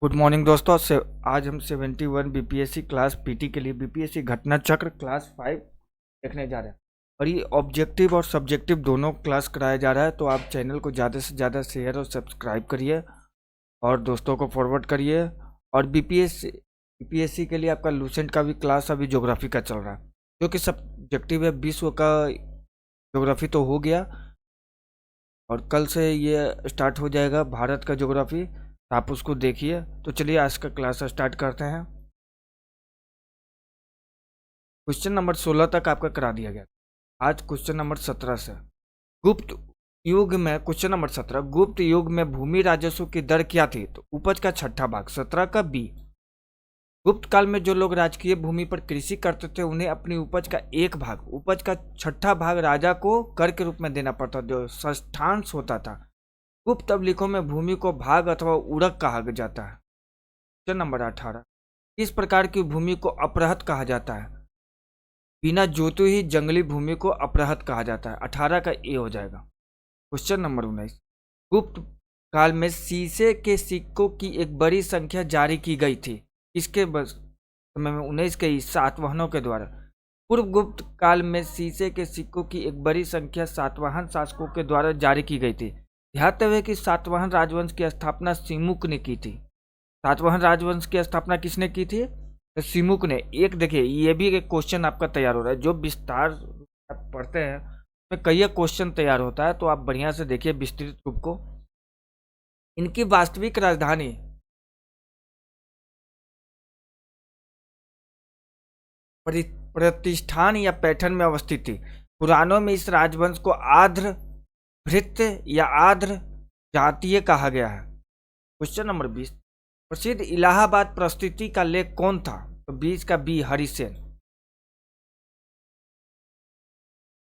Good morning दोस्तों से आज हम 71 बीपीएससी क्लास पीटी के लिए बीपीएससी घटना चक्र क्लास 5 देखने जा रहे हैं। और ये ऑब्जेक्टिव और सब्जेक्टिव दोनों क्लास कराया जा रहा है, तो आप चैनल को ज़्यादा से ज़्यादा शेयर और सब्सक्राइब करिए और दोस्तों को फॉरवर्ड करिए। और बीपीएससी के लिए आपका लूसेंट का भी क्लास अभी ज्योग्राफी का चल रहा है, जो कि सब्जेक्टिव है। विश्व का ज्योग्राफी तो हो गया और कल से ये स्टार्ट हो जाएगा भारत का ज्योग्राफी, आप उसको देखिए। तो चलिए आज का क्लास स्टार्ट करते हैं। क्वेश्चन नंबर 16 तक आपका करा दिया गया। आज क्वेश्चन नंबर 17 से गुप्त युग में, क्वेश्चन नंबर 17, गुप्त युग में भूमि राजस्व की दर क्या थी? तो उपज का छठा भाग, 17 का बी। गुप्त काल में जो लोग राजकीय भूमि पर कृषि करते थे उन्हें अपनी उपज का एक भाग, उपज का छठा भाग राजा को कर के रूप में देना पड़ता, जो षष्ठांश होता था। गुप्त अभिलेखों में भूमि को भाग अथवा उड़क कहा जाता है। क्वेश्चन नंबर 18, किस प्रकार की भूमि को अपरहत कहा जाता है? बिना जोते ही जंगली भूमि को अपरहत कहा जाता है। 18 का ए हो जाएगा। क्वेश्चन नंबर 19, गुप्त काल में शीशे के सिक्कों की एक बड़ी संख्या जारी की गई थी, इसके समय में 19 के सातवाहनों के द्वारा। पूर्व गुप्त काल में शीशे के सिक्कों की एक बड़ी संख्या सातवाहन शासकों के द्वारा जारी की गई थी। ध्यातव्य है कि सातवाहन राजवंश की स्थापना सिमुक ने की थी। सातवाहन राजवंश की स्थापना किसने की थी? तो सिमुक ने। एक देखिए, ये भी एक क्वेश्चन आपका तैयार हो रहा है, जो विस्तार आप पढ़ते हैं उसमें कई क्वेश्चन तैयार होता है, तो आप बढ़िया से देखिए विस्तृत रूप को। इनकी वास्तविक राजधानी प्रतिष्ठान या पैठन में अवस्थित थी। पुराणों में इस राजवंश को आर्द्र भृत्य या आर्द्र जातीय कहा गया है। क्वेश्चन नंबर 20, प्रसिद्ध इलाहाबाद प्रस्तुति का लेख कौन था? तो 20 का बी, हरिसेन।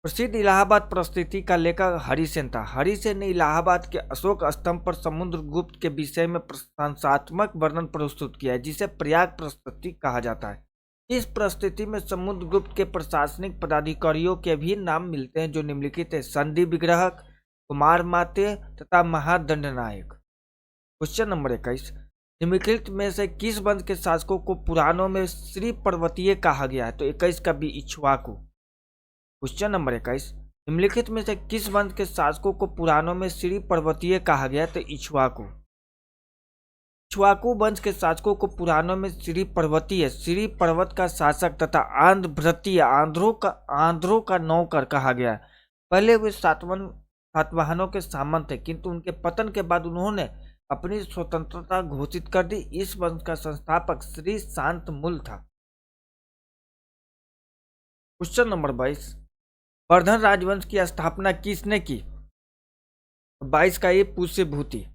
प्रसिद्ध इलाहाबाद प्रस्तुति का लेखक हरिसेन था। हरिसेन ने इलाहाबाद के अशोक स्तंभ पर समुद्रगुप्त के विषय में प्रशंसात्मक वर्णन प्रस्तुत किया है, जिसे प्रयाग प्रस्तुति कहा जाता है। इस प्रस्तुति में समुद्रगुप्त के प्रशासनिक पदाधिकारियों के भी नाम मिलते हैं, जो निम्नलिखित है: संधि विग्रहक, कुमार मात्य तथा महादंडनायक। क्वेश्चन नंबर 21, निम्नलिखित में से किस वंश के शासकों को पुराणों में श्री पर्वतीय कहा गया है? तो 21 का बी, इक्ष्वाकु। क्वेश्चन नंबर 21, निम्नलिखित में से किस वंश के शासकों को पुराणों में श्री पर्वतीय कहा गया है? तो इक्ष्वाकु। इक्ष्वाकु वंश के शासकों को पुराणों में श्री पर्वतीय, श्री पर्वत का शासक तथा आंध्र भृत्य, आंध्रों का नौकर कहा गया है। पहले वे सातवाहनों के सामंत थे, किंतु उनके पतन के बाद उन्होंने अपनी स्वतंत्रता घोषित कर दी। इस वंश का संस्थापक श्री शांतमूल था। क्वेश्चन नंबर 22, वर्धन राजवंश की स्थापना किसने की? 22 का ये पुष्यभूति।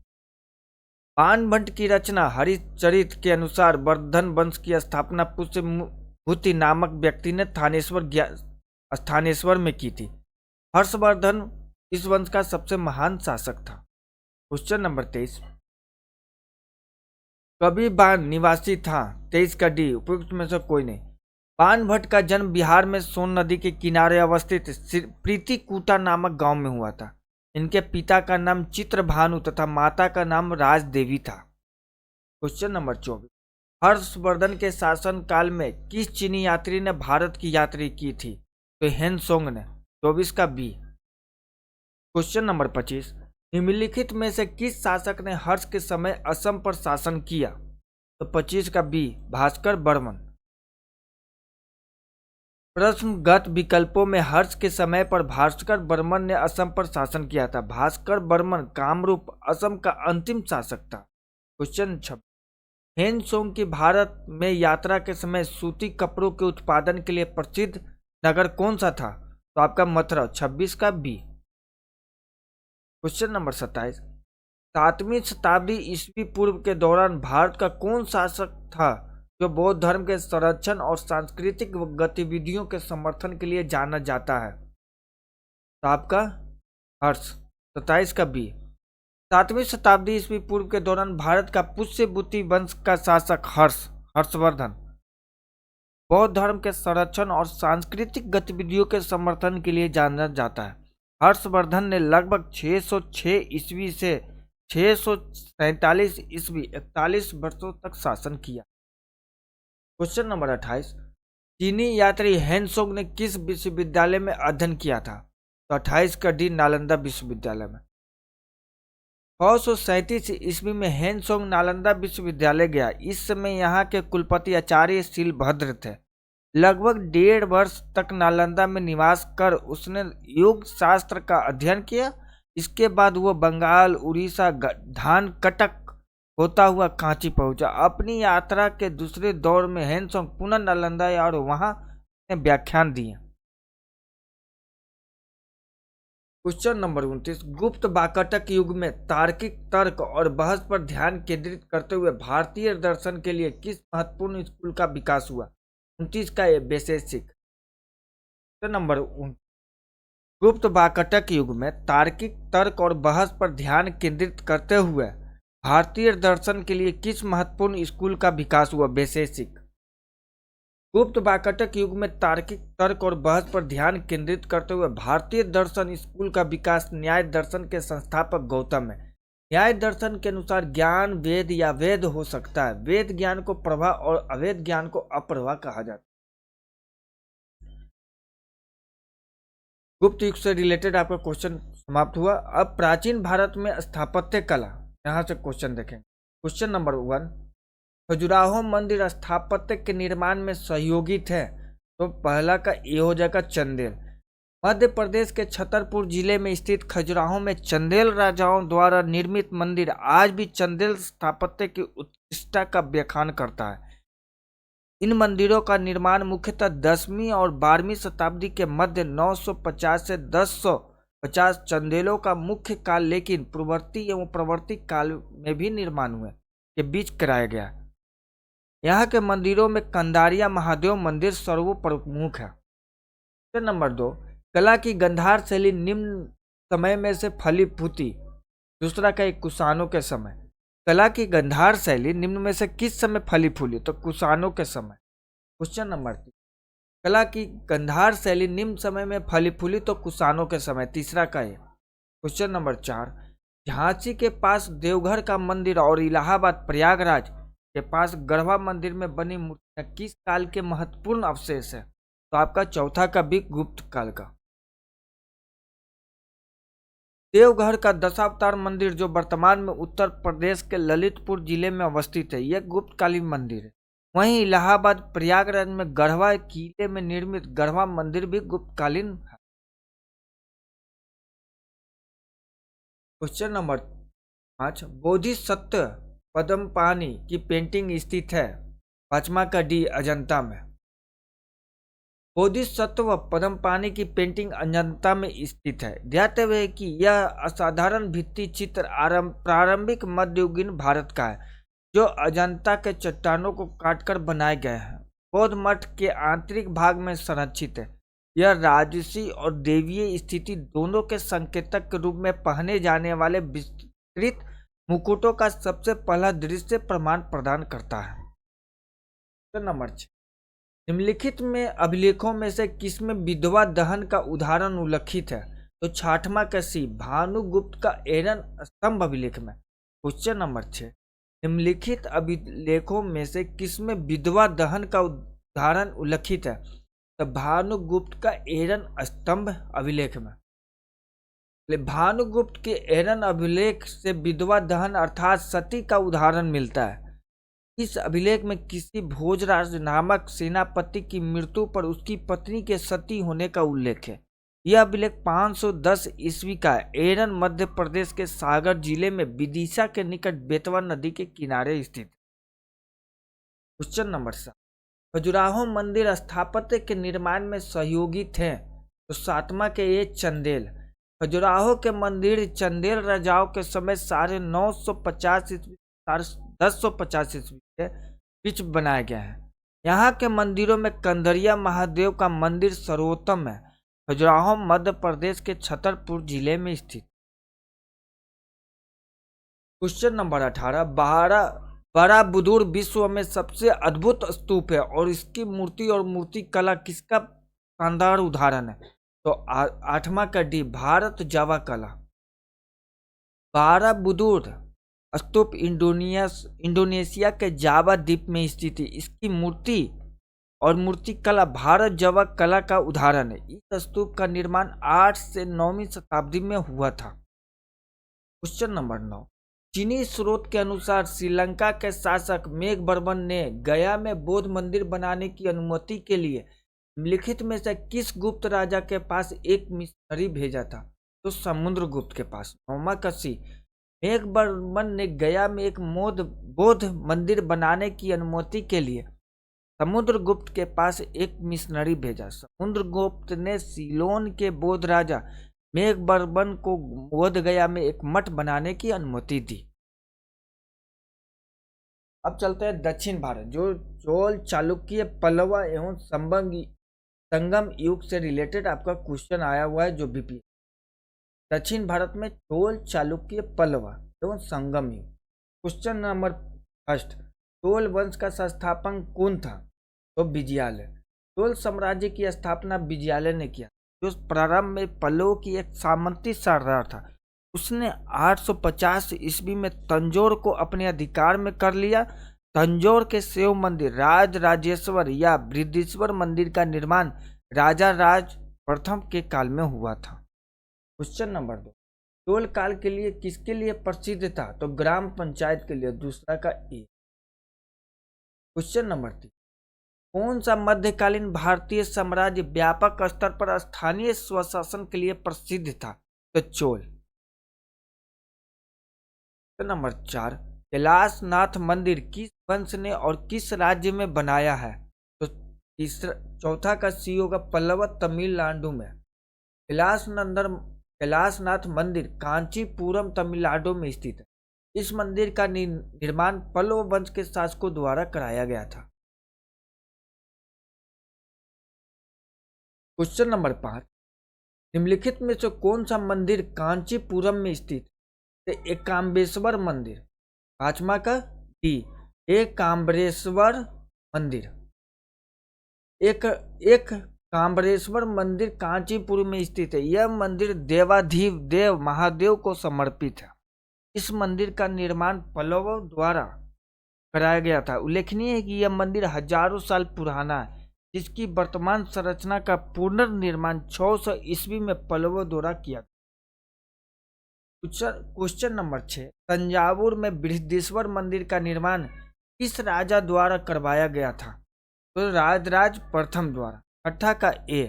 बाणभट्ट की रचना हरिचरित के अनुसार वर्धन वंश की स्थापना पुष्यभूति नामक व्यक्ति ने स्थानेश्वर में की थी। हर्षवर्धन इस वंश का सबसे महान शासक था। क्वेश्चन नंबर 23, कभी बाण निवासी था? 23 का डी, उपयुक्त में से कोई नहीं। बाणभट्ट का जन्म बिहार में सोन नदी के किनारे अवस्थित प्रीतिकूटा नामक गांव में हुआ था। इनके पिता का नाम चित्रभानु तथा माता का नाम राजदेवी था। क्वेश्चन नंबर 24, हर्षवर्धन के शासन काल में किस चीनी यात्री ने भारत की यात्रा की थी? तो हेनसोंग ने। 24 का बी। क्वेश्चन नंबर 25, निम्नलिखित में से किस शासक ने हर्ष के समय असम पर शासन किया? तो 25 का बी, भास्कर बर्मन। प्रश्नगत विकल्पों में हर्ष के समय पर भास्कर बर्मन ने असम पर शासन किया था। भास्कर बर्मन कामरूप असम का अंतिम शासक था। क्वेश्चन 26, हेनसोंग की भारत में यात्रा के समय सूती कपड़ों के उत्पादन के लिए प्रसिद्ध नगर कौन सा था? तो आपका मथुरा। 26 का बी। क्वेश्चन नंबर 27, 7वीं शताब्दी ईस्वी पूर्व के दौरान भारत का कौन शासक था जो बौद्ध धर्म के संरक्षण और सांस्कृतिक गतिविधियों के समर्थन के लिए जाना जाता है? तो आपका हर्ष। 27 का बी। 7वीं शताब्दी ईस्वी पूर्व के दौरान भारत का पुष्यभूति वंश का शासक हर्षवर्धन बौद्ध धर्म के संरक्षण और सांस्कृतिक गतिविधियों के समर्थन के लिए जाना जाता है। हर्षवर्धन ने लगभग 606 ईस्वी से 647 ईस्वी 41 वर्षों तक शासन किया। क्वेश्चन नंबर 28, चीनी यात्री हेनसोंग ने किस विश्वविद्यालय में अध्ययन किया था? तो 28 का डी नालंदा विश्वविद्यालय में। 637 ईस्वी में हेनसोंग नालंदा विश्वविद्यालय गया। इस समय यहाँ के कुलपति आचार्य शीलभद्र थे। लगभग 1.5 वर्ष तक नालंदा में निवास कर उसने योग शास्त्र का अध्ययन किया। इसके बाद वह बंगाल, उड़ीसा, धानकटक होता हुआ कांची पहुंचा। अपनी यात्रा के दूसरे दौर में हेनसोंग पुनः नालंदा आया और वहां व्याख्यान दिए। क्वेश्चन नंबर 29, गुप्त वाकाटक युग में तार्किक तर्क और बहस पर ध्यान केंद्रित करते हुए भारतीय दर्शन के लिए किस महत्वपूर्ण स्कूल का विकास हुआ? 29 का वैशेषिक। क्वेश्चन नंबर 29, गुप्त वाकाटक युग में तार्किक तर्क और बहस पर ध्यान केंद्रित करते हुए भारतीय दर्शन के लिए किस महत्वपूर्ण स्कूल का विकास हुआ? वैशेषिक। गुप्त वाकाटक युग में तार्किक तर्क और बहस पर ध्यान केंद्रित करते हुए भारतीय दर्शन स्कूल का विकास न्याय दर्शन के संस्थापक गौतम है। न्याय दर्शन के अनुसार ज्ञान वेद या वेद हो सकता है। वेद ज्ञान को प्रभा और अवेद ज्ञान को अप्रभा कहा जाता है। गुप्त युग से रिलेटेड आपका क्वेश्चन समाप्त हुआ। अब प्राचीन भारत में स्थापत्य कला, यहां से क्वेश्चन देखेंगे। क्वेश्चन नंबर 1, खजुराहो मंदिर स्थापत्य के निर्माण में सहयोगी थे? तो पहला का ये हो जाएगा चंदेल। मध्य प्रदेश के छतरपुर जिले में स्थित खजुराहो में चंदेल राजाओं द्वारा निर्मित मंदिर आज भी चंदेल स्थापत्य की उत्कृष्टता का व्याख्यान करता है। इन मंदिरों का निर्माण मुख्यतः 10वीं और 12वीं शताब्दी के मध्य 950 से 1050 चंदेलों का मुख्य काल, लेकिन पूर्ववर्ती एवं प्रवर्ती काल में भी निर्माण हुए के बीच कराया गया। यहाँ के मंदिरों में कंदारिया महादेव मंदिर सर्वप्रमुख है। क्वेश्चन नंबर 2, कला की गंधार शैली निम्न समय में से फली फूटी? दूसरा का एक कुषाणों के समय। कला की गंधार शैली निम्न में से किस समय फली फूली? तो कुषाणों के समय। क्वेश्चन नंबर 3, कला की गंधार शैली निम्न समय में फली फूली तो कुषाणों के समय। तीसरा का है। क्वेश्चन नंबर 4, झांसी के पास देवघर का मंदिर और इलाहाबाद प्रयागराज के पास गढ़वा मंदिर में बनी मूर्तियां किस काल के महत्वपूर्ण अवशेष है? तो आपका चौथा का भी गुप्त काल का। देवघर का दशावतार मंदिर जो वर्तमान में उत्तर प्रदेश के ललितपुर जिले में अवस्थित है, यह गुप्तकालीन मंदिर है। वहीं इलाहाबाद प्रयागराज में गढ़वा किले में निर्मित गढ़वा मंदिर भी गुप्तकालीन है। क्वेश्चन नंबर 5, बोधिसत्व पद्मपाणि की पेंटिंग स्थित है? पांचवा का डी अजंता में। बोधिसत्व पद्मपाणि की पेंटिंग अजंता में स्थित है। ध्यातव्य है कि यह असाधारण भित्ति चित्र प्रारंभिक मध्ययुगीन भारत का है, जो अजंता के चट्टानों को काटकर बनाए गए हैं। बौद्ध मठ के आंतरिक भाग में संरक्षित है। यह राजसी और देवीय स्थिति दोनों के संकेतक के रूप में पहने जाने वाले विस्तृत मुकुटों का सबसे पहला दृश्य प्रमाण प्रदान करता है। नंबर 6, निम्नलिखित में अभिलेखों में से किसमें विधवा दहन का उदाहरण उल्लिखित है? तो छठवां का सी, भानुगुप्त का एरन स्तंभ अभिलेख में। क्वेश्चन नंबर 6, निम्नलिखित अभिलेखों में से किसमें विधवा दहन का उदाहरण उल्लिखित है? तो भानुगुप्त का एरन स्तंभ अभिलेख में। भानुगुप्त के एरन अभिलेख से विधवा दहन अर्थात सती का उदाहरण मिलता है। इस अभिलेख में किसी भोजराज नामक सेनापति की मृत्यु पर उसकी पत्नी के सती होने का उल्लेख है। यह अभिलेख 510 ईस्वी का है। एरन मध्य प्रदेश के सागर जिले में विदिशा के निकट बेतवा नदी के किनारे स्थित। क्वेश्चन नंबर 7, खजुराहो मंदिर स्थापत्य के निर्माण में सहयोगी थे? तो सातवां के ये चंदेल। खजुराहो के मंदिर चंदेल राजाओं के समय 950 ईस्वी 1050 ईस्वी के बीच बनाया गया है। यहाँ के मंदिरों में कंदरिया महादेव का मंदिर सर्वोत्तम है। खजुराहो मध्य प्रदेश के छतरपुर जिले में स्थित। क्वेश्चन नंबर 18, बराबुदुर विश्व में सबसे अद्भुत स्तूप है और इसकी मूर्ति और मूर्ति कला किसका शानदार उदाहरण है? तो आठवां का डी, भारत जावा कला। बाराबुदुर स्तूप इंडोनेशिया के जावा द्वीप में स्थित है। इसकी मूर्ति और मूर्ति कला भारत जावा कला का उदाहरण है। इस स्तूप का निर्माण 8 से 9वीं शताब्दी में हुआ था। क्वेश्चन नंबर 9, चीनी स्रोत के अनुसार श्रीलंका के शासक मेघवर्मन ने गया में बौद्ध मंदिर बनाने की अनुमति के लिए निम्नलिखित में से किस गुप्त राजा के पास एक मिशनरी भेजा था? तो समुद्रगुप्त के पास। 9वां क्वेश्चन, मेघवर्मन ने गया में एक बौद्ध मंदिर बनाने की अनुमति के लिए समुद्रगुप्त के पास एक मिशनरी भेजा। समुद्रगुप्त ने सीलोन के बौद्ध राजा मेघवर्मन को बोध गया में एक मठ बनाने की अनुमति दी। अब चलते हैं दक्षिण भारत, जो चोल, चालुक्य, पल्लव एवं संगम युग से रिलेटेड आपका क्वेश्चन आया हुआ है जो बीपी। दक्षिण भारत में चोल, चालुक्य, पल्लव एवं संगम युग। क्वेश्चन नंबर फर्स्ट, चोल वंश का संस्थापक कौन था? तो विजयालय। चोल साम्राज्य की स्थापना विजयालय ने किया, जो प्रारंभ में पल्लवों की एक सामंती सरदार था। उसने 850 ईस्वी में तंजौर को अपने अधिकार में कर लिया। तंजौर के शिव मंदिर राजराजेश्वर या बृहदीश्वर मंदिर का निर्माण राजा राज प्रथम के काल में हुआ था। क्वेश्चन नंबर 2, चोल काल के लिए किसके लिए प्रसिद्ध था? तो ग्राम पंचायत के लिए। दूसरा का ए। क्वेश्चन नंबर 3, कौन सा मध्यकालीन भारतीय साम्राज्य व्यापक स्तर पर स्थानीय स्वशासन के लिए प्रसिद्ध था? तो चोल। नंबर 4, कैलाशनाथ मंदिर किस वंश ने और किस राज्य में बनाया है? तो चौथा का सी होगा पल्लव, तमिलनाडु में। कैलाशनाथ मंदिर कांचीपुरम, तमिलनाडु में स्थित है। इस मंदिर का निर्माण पल्लव वंश के शासकों द्वारा कराया गया था। क्वेश्चन नंबर 5, निम्नलिखित में से कौन सा मंदिर कांचीपुरम में स्थित है? एकाम्बरेश्वर मंदिर। 5वां का डी, एकाम्बरेश्वर मंदिर। एक काम्बरेश्वर मंदिर कांचीपुर में स्थित है। यह मंदिर देवाधिदेव देव महादेव को समर्पित है। इस मंदिर का निर्माण पल्लवों द्वारा कराया गया था। उल्लेखनीय है कि यह मंदिर हजारों साल पुराना है, जिसकी वर्तमान संरचना का पुनर्निर्माण 600 ईस्वी में पल्लवों द्वारा किया। क्वेश्चन नंबर 6, तंजावुर में बृहदीश्वर मंदिर का निर्माण किस राजा द्वारा करवाया गया था? तो राजराज प्रथम द्वारा। 8 का ए।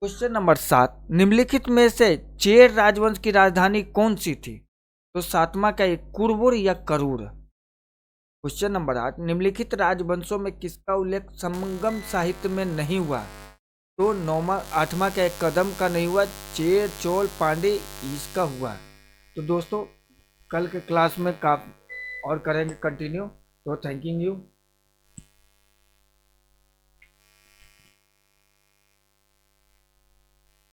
क्वेश्चन नंबर 7, निम्नलिखित में से चेर राजवंश की राजधानी कौन सी थी? तो 7वां का ए, कुरबुर या करूर। क्वेश्चन नंबर 8, निम्नलिखित राजवंशों में किसका उल्लेख संगम साहित्य में नहीं हुआ? तो 8वां का एक कदम का नहीं हुआ, चेर, चोल, पांडे इसका हुआ। तो दोस्तों कल के क्लास में और करेंगे कंटिन्यू। तो थैंकिंग यू।